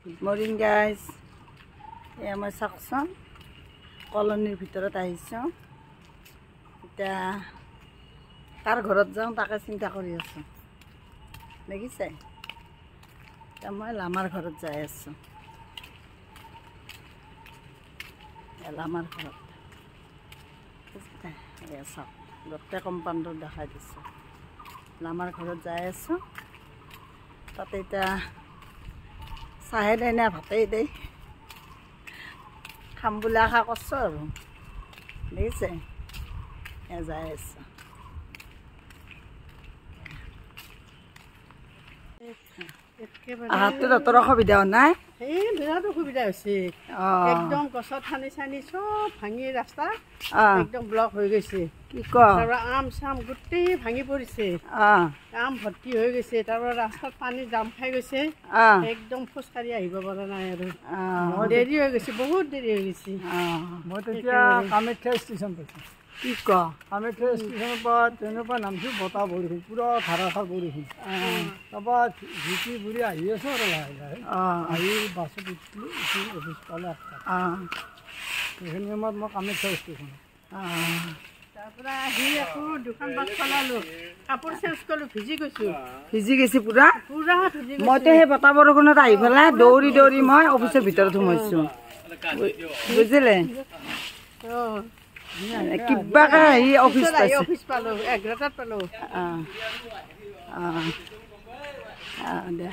Good morning guys. এয়া মই চাকচোন কলনীৰ ভিতৰত আহিছোঁ। এতিয়া কাৰ ঘৰত যাওঁ তাকে চিন্তা কৰি আছোঁ। দেখিছে? এতিয়া মই লামাৰ ঘৰত যাই আছোঁ। লামাৰ ঘৰত এয়া চাওক গোটেই কম্পাউণ্ডত দেখাই দিছোঁ। লামাৰ ঘৰত যাই আছোঁ। তাতে এতিয়া চাহে দেই না ভাতেই দেই খাম বুলি আশা কৰিছোঁ আৰু দেখিছে যাই আছোঁ। আহাৰটো তহঁতৰ অসুবিধা হোৱা নাই? এই বিৰাট অসুবিধা হৈছে। একদম গছত ঠানি চানি চব ভাঙি ৰাস্তা একদম ব্লক হৈ গৈছে। কি কয় আম চাম গোটেই ভাঙি পৰিছে। আম ভৰ্তি হৈ গৈছে। তাৰপৰা ৰাস্তাত পানী জাম খাই গৈছে। একদম খোজকাঢ়ি আহিব পৰা নাই আৰু দেৰি হৈ গৈছে, বহুত দেৰি হৈ গৈছে। মই তেতিয়া কামাখ্যা ষ্টেচন পাইছোঁ। কি কয় কামাখ্যা ষ্টেচনৰ পৰা ট্ৰেইনৰ পৰা নামিছোঁ, বতাহ বৰষুণ পুৰা ধাৰাসাৰ বৰষুণ। তাৰপৰা ঝুঁকি বুঢ়ি আহি আছোঁ আৰু লাহে লাহে আহি বাছত উঠিলোঁ, উঠি অফিচ পালে 8টা। সেইখিনি সময়ত মই কামাখ্যা ষ্টেচন তাৰপৰা আহি আকৌ দুখন বাছ চলালোঁ, কাপোৰ চেঞ্জ কৰিলোঁ, ভিজি গৈছোঁ। ভিজি গৈছে পুৰা? পুৰা ভিজি গৈছোঁ। মইতো সেই বতাহ বৰষুণত আহি পেলাই দৌৰি দৌৰি মই অফিচৰ ভিতৰত সোমাইছোঁ, বুজিলে? কিবাকে আহি অফিচ পালোঁ, 11টাত পালোঁ। দে